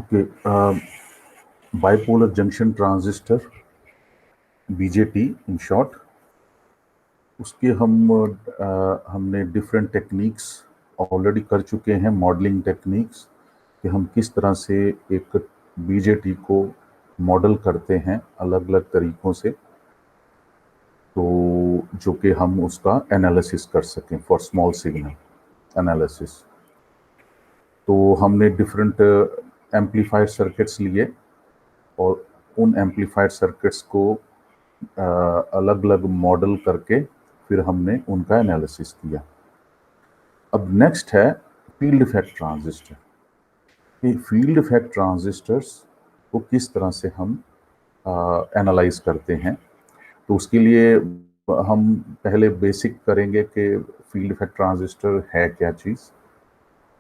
Okay, bipolar junction transistor, BJT in short. उसके हमने different techniques already कर चुके हैं, मॉडलिंग टेक्निक्स, कि हम किस तरह से एक बीजेटी को मॉडल करते हैं अलग अलग तरीक़ों से, तो जो कि हम उसका एनालिसिस कर सकें फॉर स्मॉल सिग्नल एनालिसिस। तो हमने डिफरेंट एम्पलीफायर सर्किट्स लिए और उन एम्पलीफायर सर्किट्स को अलग अलग मॉडल करके फिर हमने उनका एनालिसिस किया। अब नेक्स्ट है फील्ड इफेक्ट ट्रांजिस्टर। ये फील्ड इफेक्ट ट्रांजिस्टर्स को किस तरह से हम एनालाइज करते हैं, तो उसके लिए हम पहले बेसिक करेंगे कि फील्ड इफेक्ट ट्रांजिस्टर है क्या चीज़।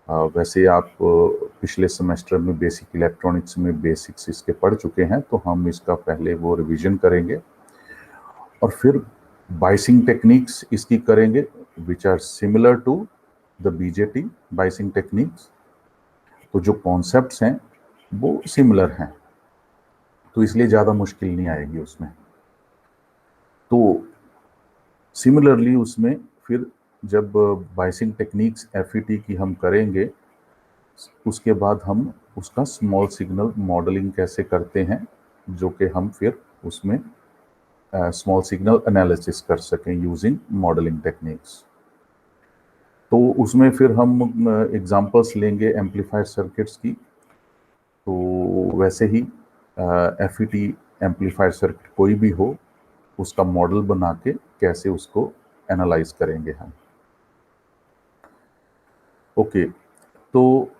वैसे आप पिछले सेमेस्टर में बेसिक इलेक्ट्रॉनिक्स में बेसिक्स इसके पढ़ चुके हैं, तो हम इसका पहले वो रिवीजन करेंगे और फिर बाइसिंग टेक्निक्स इसकी करेंगे which are similar to the BJT biasing techniques. तो जो कॉन्सेप्ट्स हैं वो सिमिलर हैं, तो इसलिए ज़्यादा मुश्किल नहीं आएगी उसमें। तो सिमिलरली उसमें फिर जब बाइसिंग टेक्निक्स एफईटी की हम करेंगे, उसके बाद हम उसका स्मॉल सिग्नल मॉडलिंग कैसे करते हैं, जो कि हम फिर उसमें स्मॉल सिग्नल एनालिसिस कर सकें यूजिंग मॉडलिंग टेक्निक्स। तो उसमें फिर हम एग्जांपल्स लेंगे एम्पलीफायर सर्किट्स की। तो वैसे ही एफईटी एम्पलीफायर सर्किट कोई भी हो, उसका मॉडल बना के कैसे उसको एनालाइज करेंगे हम। ओके, तो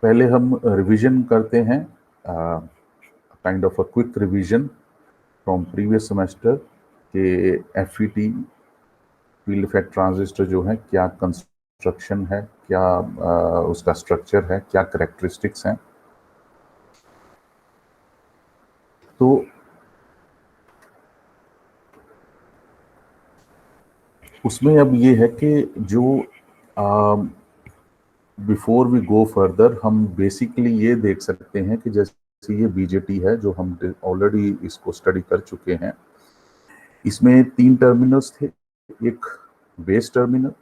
पहले हम रिवीजन करते हैं, kind of a quick revision from previous semester के एफईटी फील्ड इफेक्ट ट्रांजिस्टर जो है, क्या कंस्ट्रक्शन है, क्या उसका स्ट्रक्चर है, क्या कैरेक्टरिस्टिक्स हैं। तो उसमें अब ये है कि जो बिफोर वी गो फर्दर, हम बेसिकली ये देख सकते हैं कि जैसे ये बीजेटी है जो हम ऑलरेडी इसको स्टडी कर चुके हैं, इसमें 3 टर्मिनल्स थे, एक base terminal,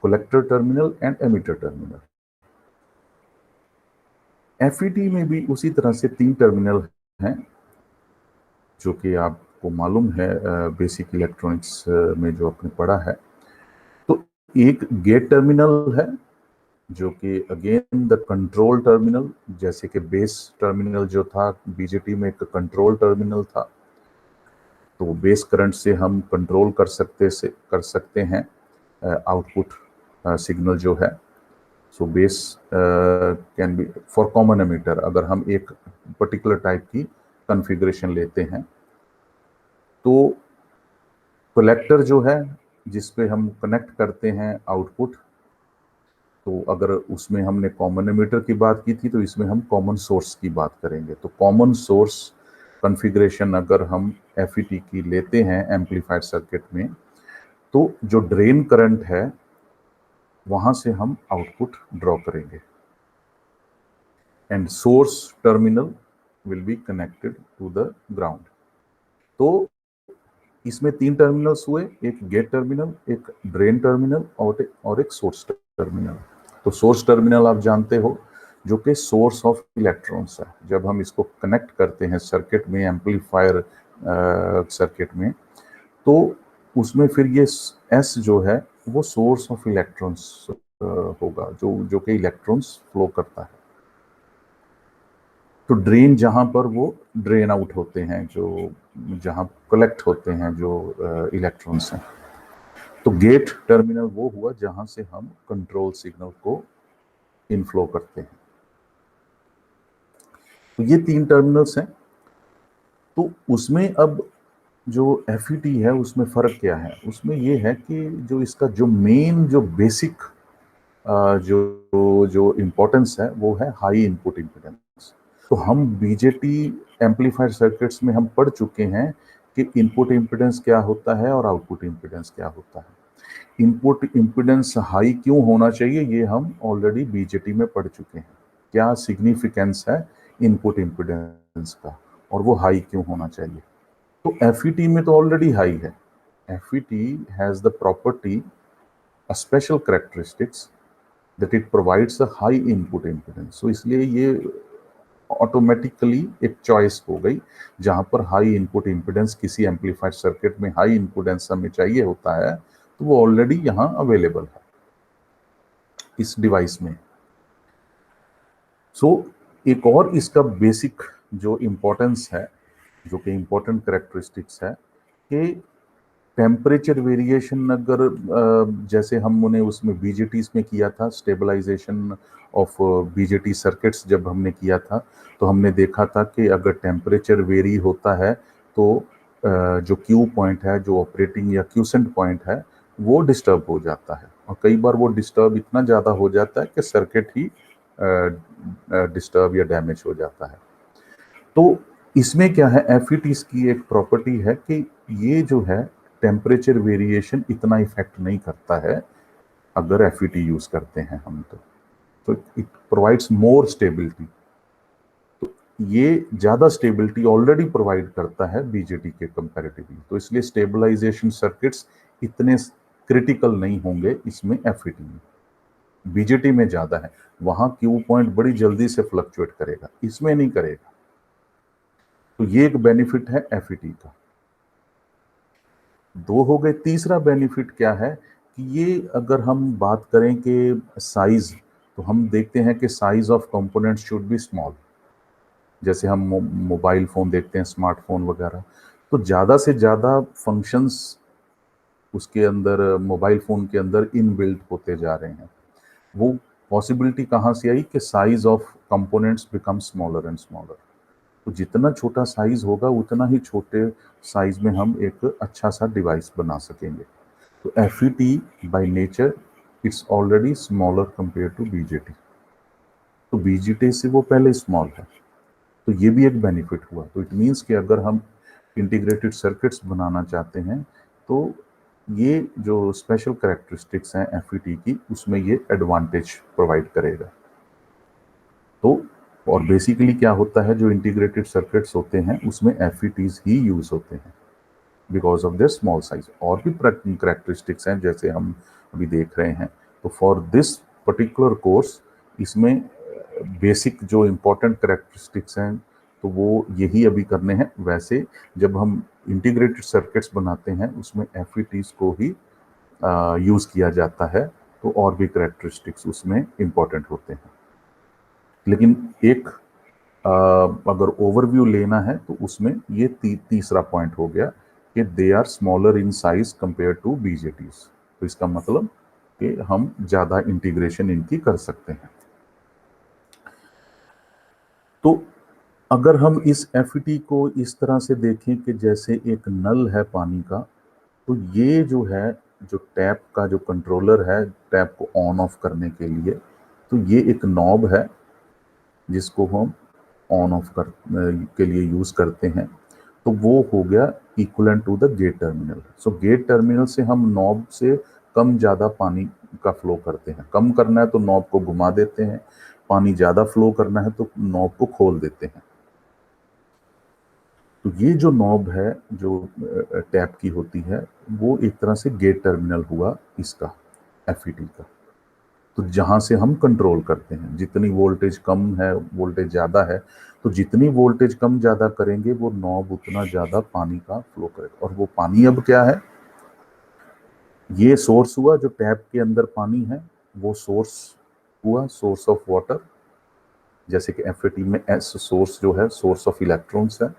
collector terminal and emitter terminal. FET में भी उसी तरह से 3 टर्मिनल हैं, जो कि आपको मालूम है बेसिक इलेक्ट्रॉनिक्स में जो आपने पढ़ा है। तो एक गेट टर्मिनल है जो कि अगेन द कंट्रोल टर्मिनल, जैसे कि बेस टर्मिनल जो था बीजेटी में एक कंट्रोल टर्मिनल था, तो बेस करंट से हम कंट्रोल कर सकते हैं आउटपुट सिग्नल जो है। So base can be for common emitter, अगर हम एक पर्टिकुलर टाइप की कॉन्फ़िगरेशन लेते हैं। तो कलेक्टर जो है जिसपे हम कनेक्ट करते हैं आउटपुट, तो अगर उसमें हमने कॉमन एमिटर की बात की थी, तो इसमें हम कॉमन सोर्स की बात करेंगे। तो कॉमन सोर्स कॉन्फ़िगरेशन अगर हम एफईटी की लेते हैं एम्पलीफायर सर्किट में, तो जो ड्रेन करंट है वहां से हम आउटपुट ड्रॉ करेंगे and source terminal will be connected to the ground. तो इसमें 3 टर्मिनल्स हुए, एक गेट टर्मिनल, एक ड्रेन टर्मिनल और एक सोर्स टर्मिनल। तो सोर्स टर्मिनल आप जानते हो, जो कि सोर्स ऑफ इलेक्ट्रॉन्स है। जब हम इसको कनेक्ट करते हैं सर्किट में, एम्पलीफायर सर्किट में, तो उसमें फिर ये एस जो है वो सोर्स ऑफ इलेक्ट्रॉन्स होगा, जो कि इलेक्ट्रॉन्स फ्लो करता है। तो ड्रेन जहाँ पर वो ड्रेन आउट होते हैं, जो जहाँ कलेक्ट होते हैं जो इलेक्ट्रॉन्स हैं। तो गेट टर्मिनल वो हुआ जहाँ से हम कंट्रोल सिग्नल को इनफ्लो करते हैं। तो ये 3 टर्मिनल्स हैं। तो उसमें अब जो एफईटी है उसमें फ़र्क क्या है? उसमें ये है कि जो इसका जो मेन जो बेसिक जो इम्पोर्टेंस है वो है हाई इनपुट इम्पीडेंस। तो हम बीजेटी एम्पलीफायर सर्किट्स में हम पढ़ चुके हैं कि इनपुट इम्पीडेंस क्या होता है और आउटपुट इम्पीडेंस क्या होता है। इनपुट इम्पीडेंस हाई क्यों होना चाहिए, ये हम ऑलरेडी बीजेटी में पढ़ चुके हैं। क्या सिग्निफिकेंस है इनपुट इम्पिडेंस का, और वो हाई क्यों होना चाहिए? तो FET में तो ऑलरेडी हाई है। FET has the property, a special characteristics that it provides a high input impedance. So इसलिए ये ऑटोमेटिकली एक चॉइस हो गई, जहां पर हाई इनपुट इम्पिडेंस किसी एम्पलीफाइड सर्किट में हाई इम्पिडेंस हमें चाहिए होता है, तो वो ऑलरेडी यहाँ अवेलेबल है इस डिवाइस में। सो एक और इसका बेसिक जो इम्पोर्टेंस है, जो कि इम्पोर्टेंट करेक्टरिस्टिक्स है, कि टेम्परेचर वेरिएशन अगर जैसे हमने उसमें बीजेटीज में किया था, स्टेबलाइजेशन ऑफ बीजेटी सर्किट्स जब हमने किया था, तो हमने देखा था कि अगर टेम्परेचर वेरी होता है तो जो क्यू पॉइंट है, जो ऑपरेटिंग या क्यूसेंट पॉइंट है, वो डिस्टर्ब हो जाता है, और कई बार वो डिस्टर्ब इतना ज़्यादा हो जाता है कि सर्किट ही डिस्टर्ब या डैमेज हो जाता है। तो इसमें क्या है, एफईटीज की एक प्रॉपर्टी है कि ये जो है टेम्परेचर वेरिएशन इतना इफेक्ट नहीं करता है अगर एफईटी यूज करते हैं हम, तो इट प्रोवाइड्स मोर स्टेबिलिटी। तो ये ज्यादा स्टेबिलिटी ऑलरेडी प्रोवाइड करता है बीजेटी के कंपैरेटिवली, तो इसलिए स्टेबलाइजेशन सर्किट्स इतने क्रिटिकल नहीं होंगे इसमें एफईटी में। बीजेटी में ज्यादा है, वहां क्यू पॉइंट बड़ी जल्दी से फ्लक्चुएट करेगा, इसमें नहीं करेगा। तो ये एक बेनिफिट है एफईटी का। दो हो गए। तीसरा बेनिफिट क्या है कि ये अगर हम बात करें कि साइज, तो हम देखते हैं कि size of components should be small. जैसे हम मोबाइल फोन देखते हैं, स्मार्टफोन वगैरह, तो ज़्यादा से ज़्यादा फंक्शंस उसके अंदर, मोबाइल फ़ोन के अंदर इनबिल्ट होते जा रहे हैं। वो पॉसिबिलिटी कहाँ से आई कि size of components become smaller and smaller. तो जितना छोटा साइज होगा उतना ही छोटे साइज में हम एक अच्छा सा डिवाइस बना सकेंगे। तो FET by nature it's already smaller compare to BJT, तो BJT से वो पहले स्मॉल है, तो ये भी एक बेनिफिट हुआ। तो इट मीन्स कि अगर हम इंटीग्रेटेड सर्किट्स बनाना चाहते हैं, तो ये जो स्पेशल करेक्टरिस्टिक्स हैं FET की, उसमें ये एडवांटेज प्रोवाइड करेगा। तो और बेसिकली क्या होता है, जो इंटीग्रेटेड सर्किट्स होते हैं उसमें FETs ही यूज होते हैं because of their small size. और भी करेक्टरिस्टिक्स हैं जैसे हम अभी देख रहे हैं। तो फॉर दिस पर्टिकुलर कोर्स इसमें बेसिक जो इम्पोर्टेंट करेक्टरिस्टिक्स हैं तो वो यही अभी करने हैं। वैसे जब हम इंटीग्रेटेड सर्किट्स बनाते हैं उसमें FETs को ही यूज किया जाता है, तो और भी करेक्टरिस्टिक्स उसमें इम्पोर्टेंट होते हैं। लेकिन एक अगर ओवरव्यू लेना है तो उसमें ये तीसरा पॉइंट हो गया कि they are smaller in size compare to BJTs। तो इसका मतलब कि हम ज़्यादा इंटीग्रेशन इनकी कर सकते हैं। तो अगर हम इस FET को इस तरह से देखें कि जैसे एक नल है पानी का, तो ये जो है, जो टैप का जो कंट्रोलर है टैप को ऑन ऑफ करने के लिए, तो ये एक नॉब है जिसको हम ऑन ऑफ कर के लिए यूज करते हैं। तो वो हो गया equivalent to the gate terminal. So gate terminal से हम नॉब से कम ज़्यादा पानी का फ्लो करते हैं। कम करना है तो नॉब को घुमा देते हैं, पानी ज़्यादा फ्लो करना है तो नॉब को खोल देते हैं। तो ये जो नॉब है जो टैप की होती है, वो एक तरह से गेट टर्मिनल हुआ इसका, FET का। तो जहां से हम कंट्रोल करते हैं, जितनी वोल्टेज कम है, वोल्टेज ज़्यादा है, तो जितनी वोल्टेज कम ज़्यादा करेंगे वो नॉब उतना ज़्यादा पानी का फ्लो करेगा। और वो पानी अब क्या है, ये सोर्स हुआ जो टैप के अंदर पानी है, वो सोर्स हुआ, सोर्स ऑफ वाटर। जैसे कि FET में S सोर्स जो है सोर्स ऑफ इलेक्ट्रॉन्स है।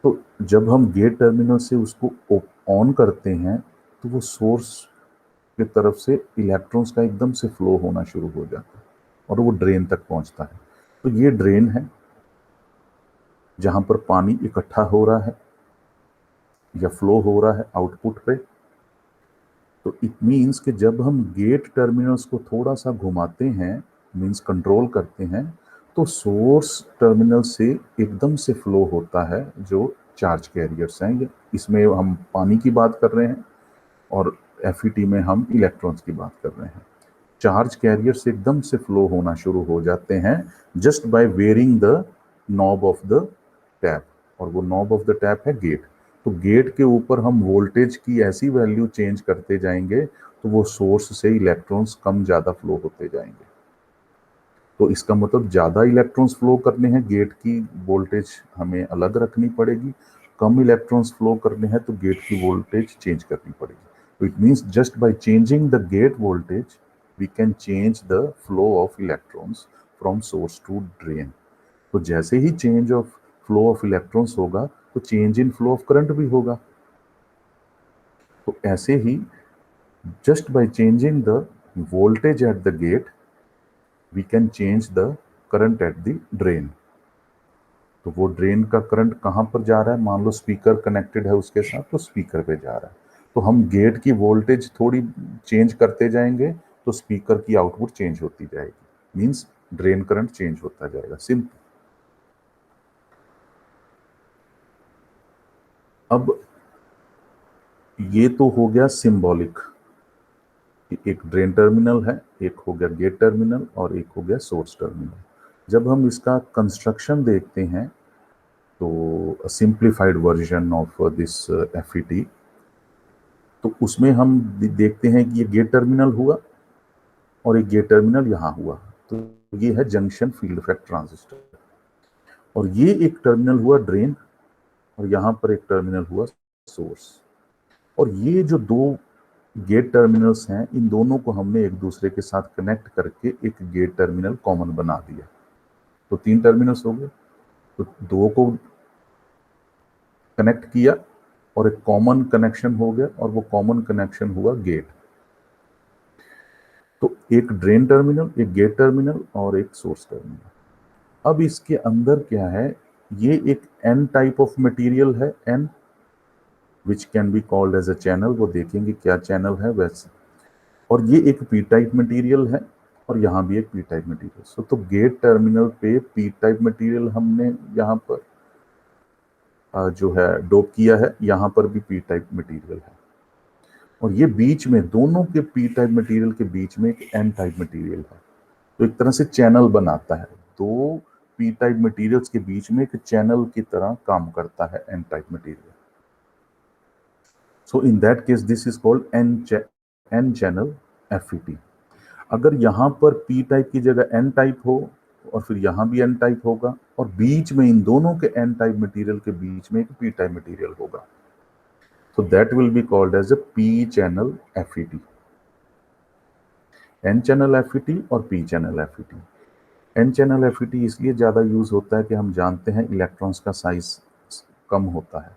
तो जब हम गेट टर्मिनल से उसको ऑन करते हैं तो वो सोर्स की तरफ से इलेक्ट्रॉन्स का एकदम से फ्लो होना शुरू हो जाता है और वो ड्रेन तक पहुंचता है। तो ये ड्रेन है जहां पर पानी इकट्ठा हो रहा है या फ्लो हो रहा है आउटपुट पे। तो इट मीन्स कि जब हम गेट टर्मिनल्स को थोड़ा सा घुमाते हैं, मीन्स कंट्रोल करते हैं, तो सोर्स टर्मिनल से एकदम से फ्लो होता है जो चार्ज कैरियर्स हैं। इसमें हम पानी की बात कर रहे हैं और FET में हम इलेक्ट्रॉन्स की बात कर रहे हैं। चार्ज कैरियर से एकदम से फ्लो होना शुरू हो जाते हैं just by wearing the knob of the tap, और वो नॉब ऑफ द टैप है गेट। तो गेट के ऊपर हम वोल्टेज की ऐसी वैल्यू चेंज करते जाएंगे तो वो सोर्स से इलेक्ट्रॉन्स कम ज़्यादा फ्लो होते जाएंगे। तो इसका मतलब ज़्यादा इलेक्ट्रॉन्स फ्लो करने हैं, गेट की वोल्टेज हमें अलग रखनी पड़ेगी। कम इलेक्ट्रॉन्स फ्लो करने हैं तो गेट की वोल्टेज चेंज करनी पड़ेगी। It means just by changing the gate voltage we can change the flow of electrons from source to drain. तो जैसे ही change of flow of electrons होगा तो change in flow of current भी होगा। तो ऐसे ही just by changing the voltage at the gate we can change the current at the drain। तो वो ड्रेन का करंट कहाँ पर जा रहा है, मान लो स्पीकर कनेक्टेड है उसके साथ, तो स्पीकर पे जा रहा है। तो हम गेट की वोल्टेज थोड़ी चेंज करते जाएंगे तो स्पीकर की आउटपुट चेंज होती जाएगी, मींस ड्रेन करंट चेंज होता जाएगा। सिंपल। अब ये तो हो गया सिंबॉलिक, एक ड्रेन टर्मिनल है, एक हो गया गेट टर्मिनल और एक हो गया सोर्स टर्मिनल। जब हम इसका कंस्ट्रक्शन देखते हैं तो simplified version of this FET, तो उसमें हम देखते हैं कि ये गेट टर्मिनल हुआ और एक गेट टर्मिनल यहाँ हुआ। तो ये है जंक्शन फील्ड इफेक्ट ट्रांजिस्टर, और ये एक टर्मिनल हुआ ड्रेन और यहाँ पर एक टर्मिनल हुआ सोर्स। और ये जो दो गेट टर्मिनल्स हैं, इन दोनों को हमने एक दूसरे के साथ कनेक्ट करके एक गेट टर्मिनल कॉमन बना दिया। तो 3 टर्मिनल्स हो गए, तो दो को कनेक्ट किया और एक कॉमन कनेक्शन हो गया, और वो कॉमन कनेक्शन हुआ गेट। तो एक ड्रेन टर्मिनल, एक गेट टर्मिनल और एक सोर्स टर्मिनल। अब इसके अंदर क्या है, ये एक एन टाइप ऑफ मटेरियल है, N which can be called as a channel. वो देखेंगे क्या चैनल है वैसे। और ये एक पी टाइप मटेरियल है और यहाँ भी एक पी टाइप मटेरियल। तो गेट टर्मिनल पे पी टाइप मटेरियल हमने यहाँ पर जो है डोप किया है, यहाँ पर भी पी टाइप मटेरियल है, और ये बीच में दोनों के पी टाइप मटेरियल के बीच में एक एन टाइप मटेरियल है। तो एक तरह से चैनल बनाता है, दो पी टाइप मटेरियल्स के बीच में एक चैनल की तरह काम करता है N type material. So in that case this is called N channel FET. अगर यहाँ पर पी टाइप की जगह एन टाइप हो और फिर यहाँ भी एन टाइप होगा, और बीच में इन दोनों के एन टाइप मटेरियल के बीच में एक पी टाइप मटेरियल होगा, तो that will be called as a P channel FET. N channel FET और P channel FET. N channel FET इसलिए ज़्यादा यूज होता है कि हम जानते हैं इलेक्ट्रॉन्स का साइज कम होता है।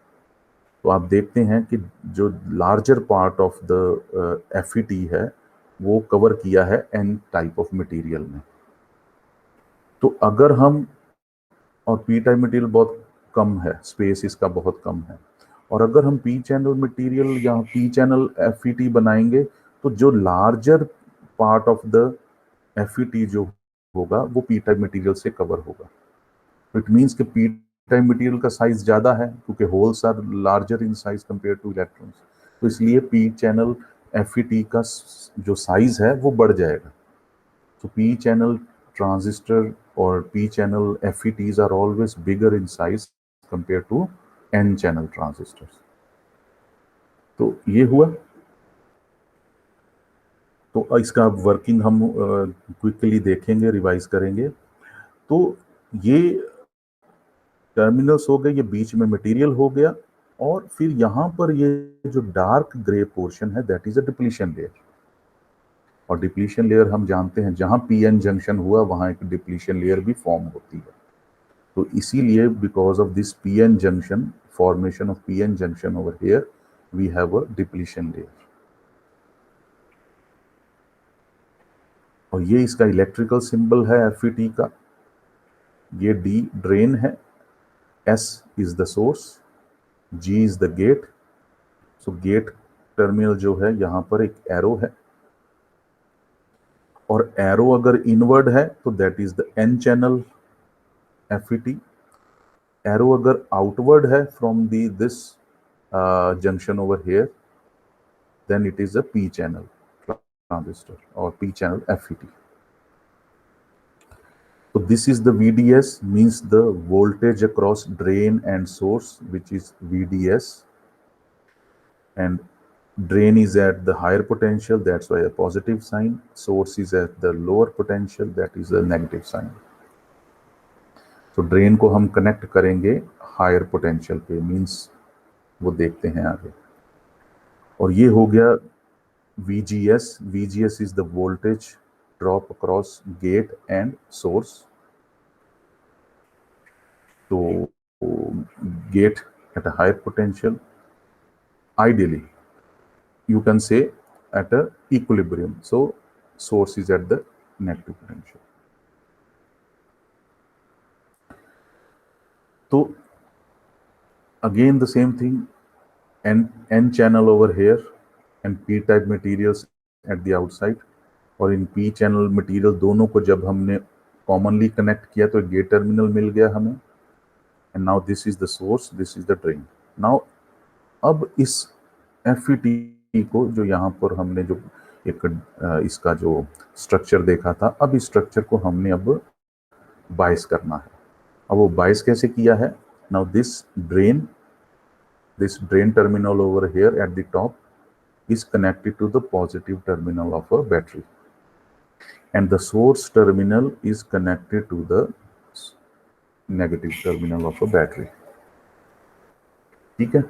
तो आप देखते हैं कि जो larger part of the FET है वो कवर किया है एन टाइप ऑफ मटेरियल में। तो अगर हम, और पी टाइप मटेरियल बहुत कम है, स्पेस इसका बहुत कम है, और अगर हम पी चैनल मटेरियल या पी चैनल एफईटी बनाएंगे तो जो larger part of the FET जो होगा वो पी टाइप मटेरियल से कवर होगा। इट मीन्स कि पी टाइप मटेरियल का साइज ज़्यादा है क्योंकि holes are larger in size compare to electrons, तो इसलिए पी चैनल एफईटी का जो साइज है वो बढ़ जाएगा। तो पी चैनल ट्रांजिस्टर और P channel FETs are always bigger in size compared to N channel transistors। तो ये हुआ। तो इसका वर्किंग हम क्विकली देखेंगे, रिवाइज करेंगे। तो ये टर्मिनल्स हो गए, ये बीच में मटेरियल हो गया, और फिर यहाँ पर ये जो डार्क ग्रे पोर्शन है that is a depletion layer. और डिप्लीशन लेयर हम जानते हैं जहाँ PN जंक्शन हुआ वहाँ एक डिप्लीशन लेयर भी फॉर्म होती है। तो इसीलिए because of this PN junction, formation of PN junction over here, we have a depletion layer. और ये इसका इलेक्ट्रिकल सिंबल है FET का। ये D ड्रेन है, S is the source, G is the gate. So gate terminal जो है यहाँ पर एक एरो है, और एरो अगर इनवर्ड है तो that is the N channel FET। Arrow अगर आउटवर्ड है from the this junction over here, then it is a P channel transistor or P channel FET. So this is the VDS, means the voltage across drain and source, which is VDS, and drain is at the higher potential, that's why a positive sign. Source is at the lower potential, that is a negative sign. तो drain को हम connect करेंगे higher potential पे, means वो देखते हैं आगे। और ये हो गया VGS. VGS is the voltage drop across gate and source. So gate at a higher potential, ideally you can say at a equilibrium, so source is at the negative potential. So again the same thing, n channel over here and p type materials at the outside, और इन p channel material दोनों को जब हमने commonly connect किया तो gate terminal मिल गया हमें, and now this is the source, this is the drain. Now अब इस FET को जो यहाँ पर हमने जो एक इसका जो स्ट्रक्चर देखा था, अब इस स्ट्रक्चर को हमने अब बायस करना है। अब वो बायस कैसे किया है? Now this drain terminal over here at the top is connected to the positive terminal of a battery, and the source terminal is connected to the negative terminal of a battery. ठीक है,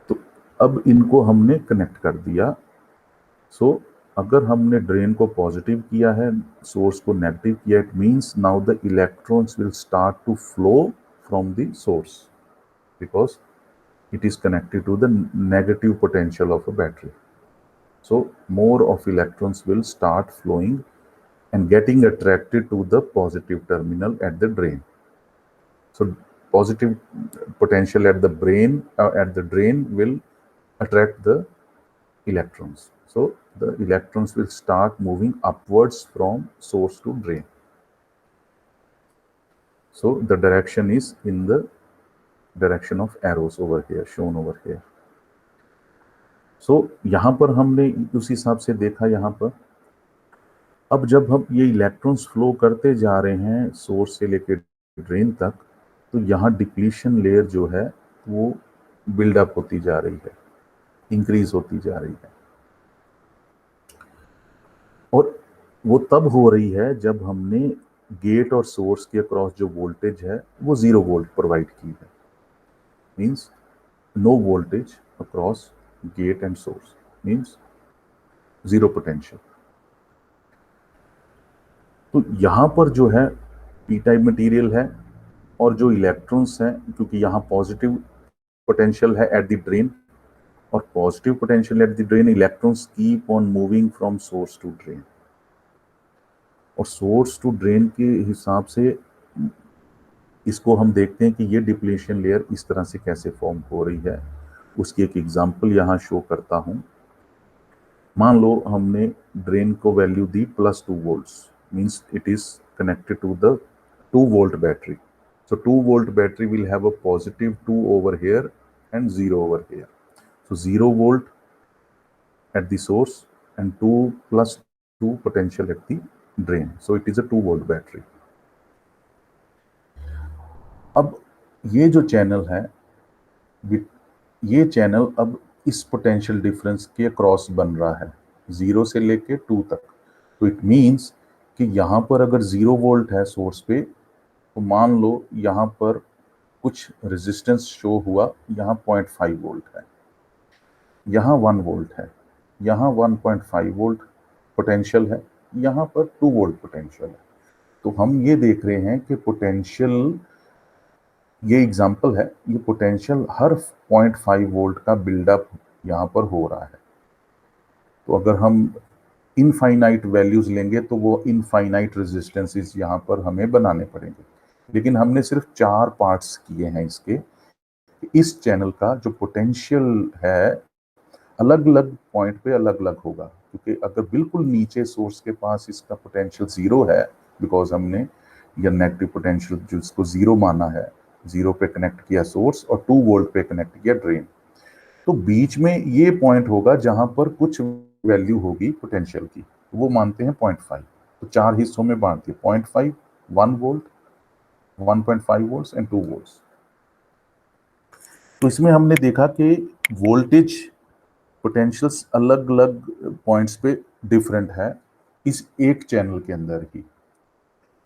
तो अब इनको हमने connect कर दिया। सो अगर हमने ड्रेन को पॉजिटिव किया है, सोर्स को नेगेटिव किया, it means now the electrons will start to flow from the source because it is connected to the negative potential of a battery. So more of electrons will start flowing and getting attracted to the positive terminal at the drain. So positive potential at the drain will attract the electrons. So the electrons will start moving upwards from source to drain. So the direction is in the direction of arrows over here, shown over here. So यहाँ पर हमने उस हिसाब से देखा यहाँ पर। अब जब हम ये इलेक्ट्रॉन्स फ्लो करते जा रहे हैं सोर्स से लेकर ड्रेन तक, तो यहाँ डिप्लीशन लेयर जो है वो बिल्डअप होती जा रही है, इंक्रीज होती जा रही है, और वो तब हो रही है जब हमने गेट और सोर्स के अक्रॉस जो वोल्टेज है वो 0 वोल्ट प्रोवाइड की है, means no voltage across gate and source, means zero potential. तो यहाँ पर जो है p टाइप मटेरियल है, और जो इलेक्ट्रॉन्स हैं, क्योंकि यहाँ पॉजिटिव पोटेंशियल है एट द ड्रेन, और positive potential at the drain, electrons keep on moving from source to drain, और सोर्स टू ड्रेन के हिसाब से इसको हम देखते हैं कि ये डिप्लीशन लेयर इस तरह से कैसे फॉर्म हो रही है। उसकी एक एग्जांपल यहाँ शो करता हूँ। मान लो हमने ड्रेन को वैल्यू दी +2 volts, means it is connected to the 2 volt battery. So 2 volt battery will have a positive 2 over here and 0 over here. So 0 volt at the source and 2 + 2 potential at the drain, so it is a 2 volt battery. अब ये जो channel है, ये channel अब इस potential difference के cross बन रहा है 0 से लेके 2 तक। तो इट मींस कि यहाँ पर अगर 0 वोल्ट है सोर्स पे, तो मान लो यहाँ पर कुछ रेजिस्टेंस शो हुआ, यहाँ 0.5 वोल्ट है, यहाँ 1 वोल्ट है, यहाँ 1.5 वोल्ट पोटेंशियल है, यहाँ पर 2 वोल्ट पोटेंशियल है। तो हम ये देख रहे हैं कि पोटेंशियल, ये एग्जाम्पल है, ये पोटेंशियल हर 0.5 वोल्ट का बिल्डअप यहाँ पर हो रहा है। तो अगर हम इनफाइनाइट वैल्यूज लेंगे तो वो इनफाइनाइट रेजिस्टेंसेस यहाँ पर हमें बनाने पड़ेंगे, लेकिन हमने सिर्फ 4 पार्ट्स किए हैं इसके। इस चैनल का जो पोटेंशियल है अलग अलग पॉइंट पे अलग अलग होगा, क्योंकि अगर बिल्कुल नीचे सोर्स के पास इसका पोटेंशियल 0 है, बिकॉज हमने या नेगेटिव पोटेंशियल जो इसको 0 माना है, 0 पे कनेक्ट किया सोर्स और 2 वोल्ट पे कनेक्ट किया ड्रेन, तो बीच में ये पॉइंट होगा जहां पर कुछ वैल्यू होगी पोटेंशियल की, वो मानते हैं 0.5। तो 4 हिस्सों में बांट दिए, 0.5, 1 वोल्ट, 1.5 वोल्ट एंड 2 वोल्ट। तो इसमें हमने देखा कि वोल्टेज पोटेंशियल्स अलग अलग पॉइंट्स पे डिफरेंट है इस एक चैनल के अंदर ही।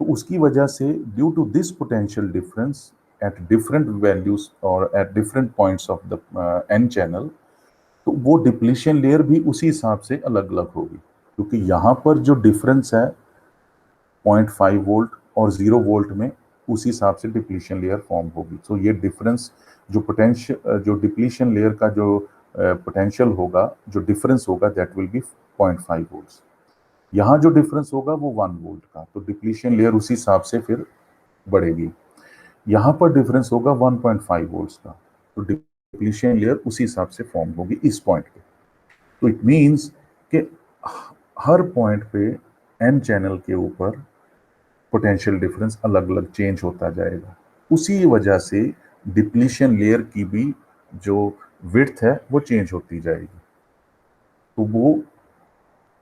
तो उसकी वजह से due to this potential difference at different values और at different points of the N channel, तो वो डिप्लीशन लेयर भी उसी हिसाब से अलग अलग होगी, क्योंकि यहाँ पर जो डिफरेंस है 0.5 वोल्ट और 0 वोल्ट में, उसी हिसाब से डिप्लीशन लेयर फॉर्म होगी। तो ये डिफरेंस जो पोटेंशियल जो डिप्लीशन लेयर का जो पोटेंशियल होगा, जो डिफरेंस होगा, दैट विल बी 0.5 वोल्ट। यहाँ जो डिफरेंस होगा वो 1 वोल्ट का, तो डिप्लीशन लेयर उसी हिसाब से फिर बढ़ेगी। यहाँ पर डिफरेंस होगा 1.5 वोल्ट का, तो डिप्लीशन लेयर उसी हिसाब से फॉर्म होगी इस पॉइंट पे। तो इट मीन्स कि हर पॉइंट पे एन चैनल के ऊपर पोटेंशियल डिफरेंस अलग अलग चेंज होता जाएगा। उसी वजह से डिप्लीशन लेयर की भी जो विड्थ है वो चेंज होती जाएगी। तो वो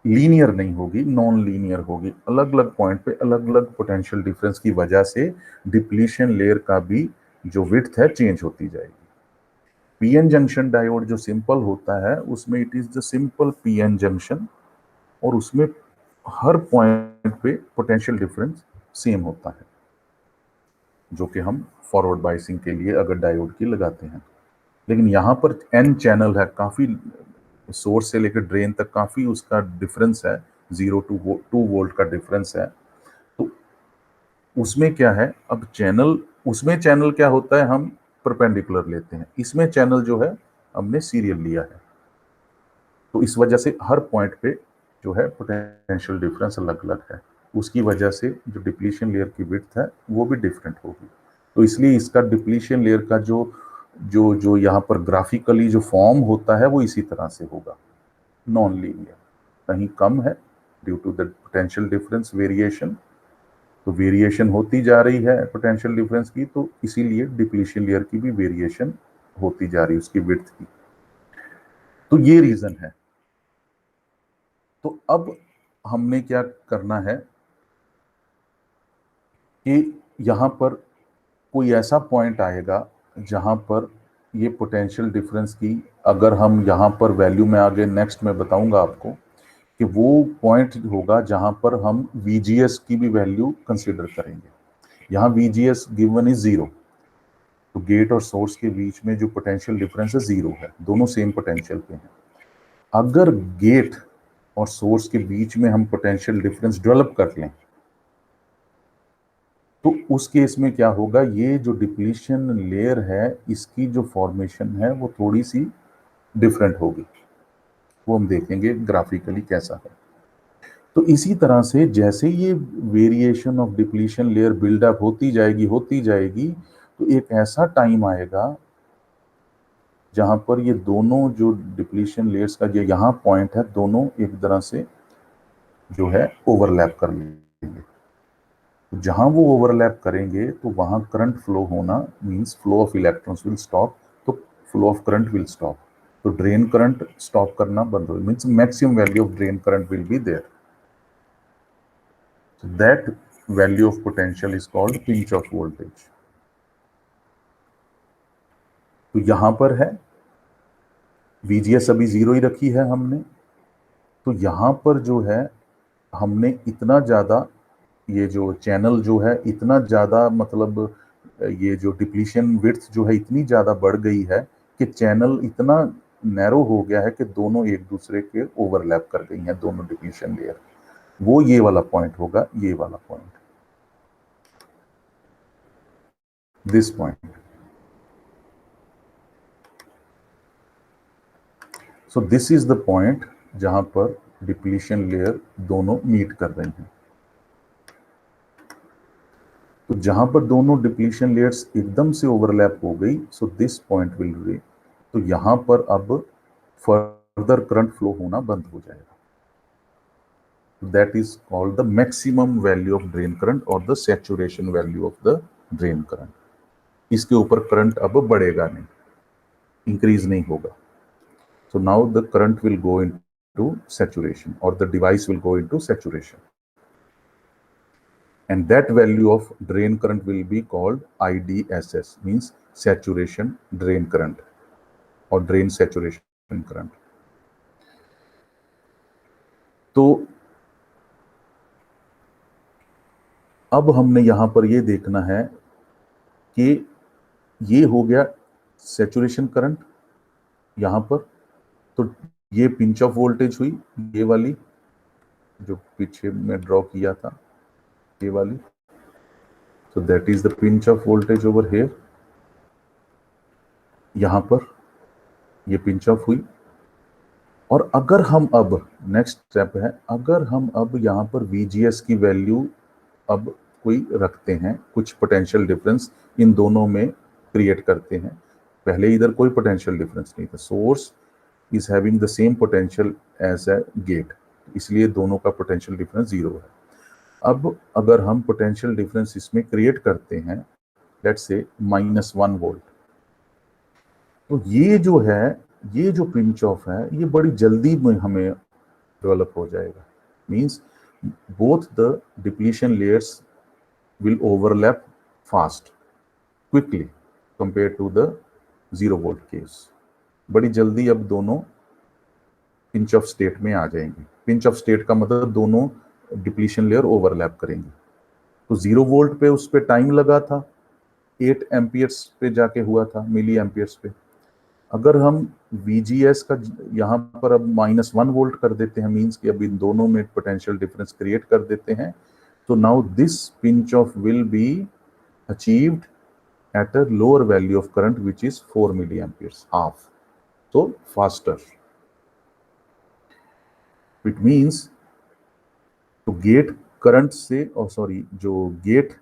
लीनियर नहीं होगी, नॉन लीनियर होगी। अलग अलग पॉइंट पे अलग अलग पोटेंशियल डिफरेंस की वजह से डिप्लीशन लेयर का भी जो विड्थ है चेंज होती जाएगी। पीएन जंक्शन डायोड जो सिंपल होता है उसमें it is the simple PN junction, और उसमें हर पॉइंट पे पोटेंशियल डिफरेंस सेम होता है, जो कि हम फॉरवर्ड बायसिंग के लिए अगर डायोड की लगाते हैं। लेकिन यहाँ पर एन चैनल है, काफ़ी सोर्स से लेकर ड्रेन तक काफ़ी उसका डिफरेंस है, 0 to 2 वोल्ट का डिफरेंस है। तो उसमें क्या है, अब चैनल, उसमें चैनल क्या होता है, हम परपेंडिकुलर लेते हैं, इसमें चैनल जो है हमने सीरियल लिया है। तो इस वजह से हर पॉइंट पे जो है पोटेंशियल डिफरेंस अलग अलग है, उसकी वजह से जो डिप्लीशन लेयर की विड्थ है वो भी डिफरेंट होगी। तो इसलिए इसका डिप्लीशन लेयर का जो जो जो यहाँ पर ग्राफिकली जो फॉर्म होता है वो इसी तरह से होगा, नॉन लीनियर। कहीं कम है due to the potential difference variation, तो वेरिएशन होती जा रही है पोटेंशियल डिफरेंस की, तो इसीलिए डिप्लीशन लेयर की भी वेरिएशन होती जा रही है उसकी विड्थ की। तो ये रीजन है। तो अब हमने क्या करना है कि यहाँ पर कोई ऐसा पॉइंट आएगा जहाँ पर ये पोटेंशियल डिफरेंस की, अगर हम यहाँ पर वैल्यू में आगे नेक्स्ट में बताऊंगा आपको कि वो पॉइंट होगा जहाँ पर हम VGS की भी वैल्यू कंसिडर करेंगे। यहाँ VGS गिवन इज 0, तो गेट और सोर्स के बीच में जो पोटेंशियल डिफरेंस है 0 है, दोनों सेम पोटेंशियल पे हैं। अगर गेट और सोर्स के बीच में हम पोटेंशियल डिफरेंस डेवलप कर लें, तो उस केस में क्या होगा, ये जो डिप्लीशन लेयर है इसकी जो फॉर्मेशन है वो थोड़ी सी डिफरेंट होगी, वो हम देखेंगे ग्राफिकली कैसा है। तो इसी तरह से जैसे ये variation of depletion layer build up होती जाएगी, तो एक ऐसा टाइम आएगा जहां पर ये दोनों जो डिप्लीशन लेयर्स का जो यहाँ पॉइंट है, दोनों एक तरह से जो है ओवरलैप कर लेंगे। तो जहां वो ओवरलैप करेंगे तो वहां करंट फ्लो होना means flow of electrons will stop, तो flow of current will stop, तो ड्रेन करंट स्टॉप करना बंद हो, means maximum value of drain current will be there. So that value of potential is called pinch off voltage. तो यहां पर है VGS अभी 0 ही रखी है हमने, तो यहां पर जो है हमने इतना ज्यादा, ये जो चैनल जो है इतना ज्यादा, मतलब ये जो डिप्लीशन विड्थ जो है इतनी ज्यादा बढ़ गई है कि चैनल इतना नैरो हो गया है कि दोनों एक दूसरे के ओवरलैप कर गई हैं, दोनों डिप्लीशन लेयर। वो ये वाला पॉइंट होगा, ये वाला point, this point. So this is the point जहां पर डिप्लीशन लेयर दोनों मीट कर रही हैं। तो जहां पर दोनों डिप्लीशन लेयर्स एकदम से ओवरलैप हो गई, so this point will be, तो यहां पर अब फर्दर करंट फ्लो होना बंद हो जाएगा। That is called the maximum value of drain current और the saturation value of the drain current. इसके ऊपर करंट अब बढ़ेगा नहीं, इंक्रीज नहीं होगा। So now the current will go into into saturation, or the device will go into saturation. And that value of drain current will be called IDSS, means saturation drain current or drain saturation current. तो अब हमने यहां पर ये देखना है कि ये हो गया सैचुरेशन करंट यहां पर, तो ये पिंच ऑफ वोल्टेज हुई, ये वाली जो पीछे में ड्रॉ किया था, ये वाली, so that is the pinch of voltage over here. यहां पर ये पिंच ऑफ हुई, और अगर हम अब नेक्स्ट स्टेप है, अगर हम अब यहां पर VGS की वैल्यू अब कोई रखते हैं, कुछ पोटेंशियल डिफरेंस इन दोनों में क्रिएट करते हैं। पहले इधर कोई पोटेंशियल डिफरेंस नहीं था, source is having the same potential as a gate, इसलिए दोनों का पोटेंशियल डिफरेंस 0 है। अब अगर हम पोटेंशियल डिफरेंस इसमें क्रिएट करते हैं, लेट्स से -1 वोल्ट, तो ये जो है, ये जो पिंच ऑफ है, ये बड़ी जल्दी में हमें डेवलप हो जाएगा। Means both the depletion layers will overlap fast, quickly compared to the 0 volt case. बड़ी जल्दी अब दोनों पिंच ऑफ स्टेट में आ जाएंगे। पिंच ऑफ स्टेट का मतलब दोनों डिप्लीशन लेयर ओवरलैप करेंगे। तो 0 वोल्ट पे उस पे टाइम लगा था, 8 एम्पियर्स पे जाके हुआ था, मिली एम्पियर्स पे। अगर हम VGS का यहाँ पर अब -1 वोल्ट कर देते हैं, मीन्स कि अब इन दोनों में पोटेंशियल डिफरेंस क्रिएट कर देते हैं, so now this pinch off will be achieved at a lower value of current, which is 4 milliamperes, half, so faster. It means तो गेट करंट से, सॉरी, जो गेट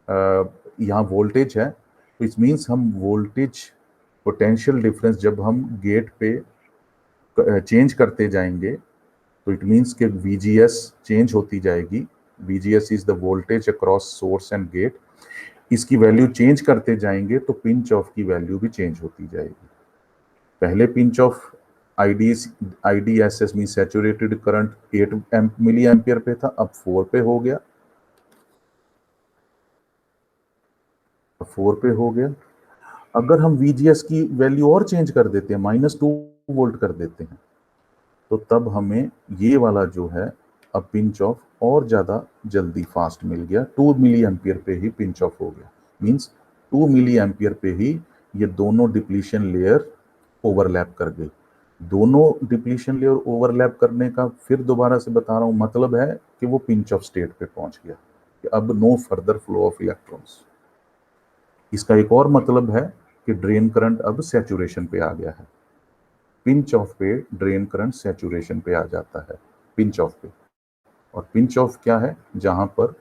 यहाँ वोल्टेज है, तो इट मीन्स हम वोल्टेज पोटेंशियल डिफरेंस जब हम gate पे चेंज करते जाएंगे, तो इट मीन्स कि VGS चेंज होती जाएगी। VGS is the voltage across source and gate, इसकी वैल्यू चेंज करते जाएंगे तो पिंच ऑफ की वैल्यू भी चेंज होती जाएगी। पहले pinch off IDSS mean saturated current 8 milliampere पे था, अब 4 पे हो गया, 4 पे हो गया। अगर हम VGS की वैल्यू और चेंज कर देते हैं, -2 वोल्ट कर देते हैं, तो तब हमें ये वाला जो है अब पिंच ऑफ और ज़्यादा जल्दी फास्ट मिल गया। 2 मिली एम्पियर पे ही पिंच ऑफ हो गया, मीन्स 2 मिली एम्पियर पे ही ये दोनों डिप्लीशन लेयर ओवरलैप कर गई। दोनों डिप्लीशन लेयर ओवरलैप करने का फिर दोबारा से बता रहा हूँ मतलब है कि वो पिंच ऑफ स्टेट पे पहुंच गया, कि अब no further flow of electrons. इसका एक और मतलब है कि ड्रेन करंट अब सैचुरेशन पे आ गया है। पिंच ऑफ पे ड्रेन करंट सैचुरेशन पे आ जाता है, पिंच ऑफ पे। और पिंच ऑफ क्या है? जहां पर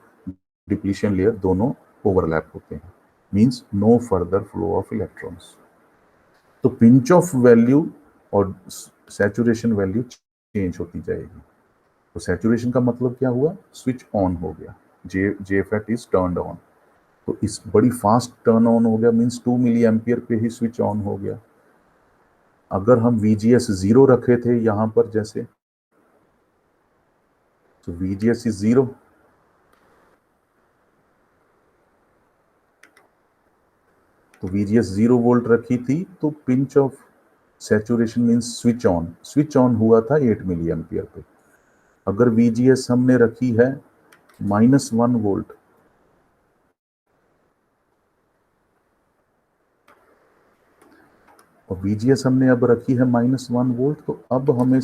डिप्लीशन लेयर दोनों ओवरलैप होते हैं, means no further flow of electrons. तो पिंच ऑफ वैल्यू और सैचुरेशन वैल्यू चेंज होती जाएगी। तो सैचुरेशन का मतलब क्या हुआ? स्विच ऑन हो गया, JFET इज टर्न्ड ऑन। तो इस बड़ी फास्ट टर्न ऑन हो गया, मींस 2 मिली एम्पियर पे ही स्विच ऑन हो गया। अगर हम VGS 0 रखे थे यहां पर जैसे, तो VGS इज 0, तो VGS 0 वोल्ट रखी थी, तो pinch of saturation means switch on हुआ था 8 मिली एम्पियर पे। अगर VGS हमने रखी है -1 वोल्ट, और VGS हमने अब रखी है -1 वोल्ट, तो अब हमें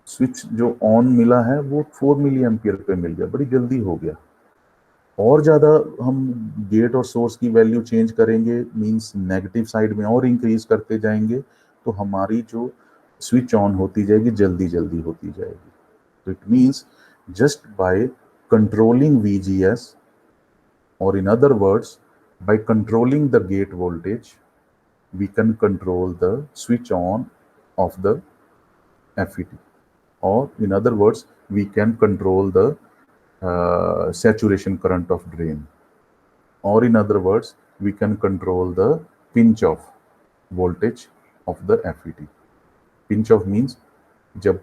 स्विच जो ऑन मिला है वो 4 मिली एम्पियर पे मिल गया, बड़ी जल्दी हो गया। और ज़्यादा हम गेट और सोर्स की वैल्यू चेंज करेंगे, मींस नेगेटिव साइड में और इंक्रीज करते जाएंगे, तो हमारी जो स्विच ऑन होती जाएगी जल्दी जल्दी होती जाएगी। तो it means just by controlling VGS, or in other words, by controlling the gate voltage, we can control the switch on of the FET, or in other words, we can control the saturation current of drain, or in other words, we can control the pinch off voltage of the FET. Pinch off means जब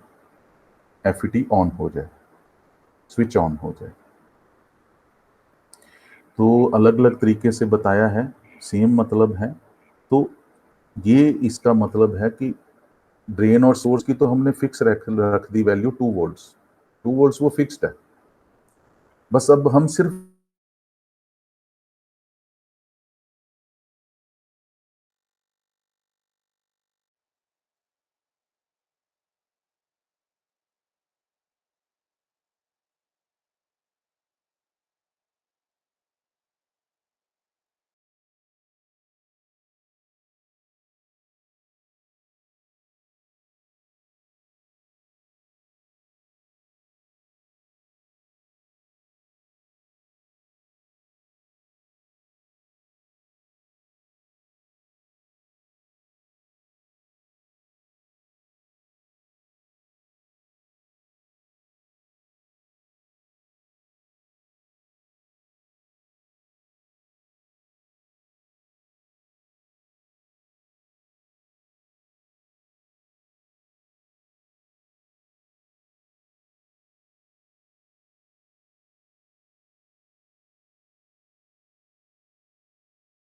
FET on हो जाए, switch on हो जाए। तो अलग अलग तरीके से बताया है, सेम मतलब है। तो ये इसका मतलब है कि ड्रेन और सोर्स की तो हमने फिक्स रख दी वैल्यू 2 वोल्ट्स। 2 वोल्ट्स वो फिक्स्ड है। बस अब हम सिर्फ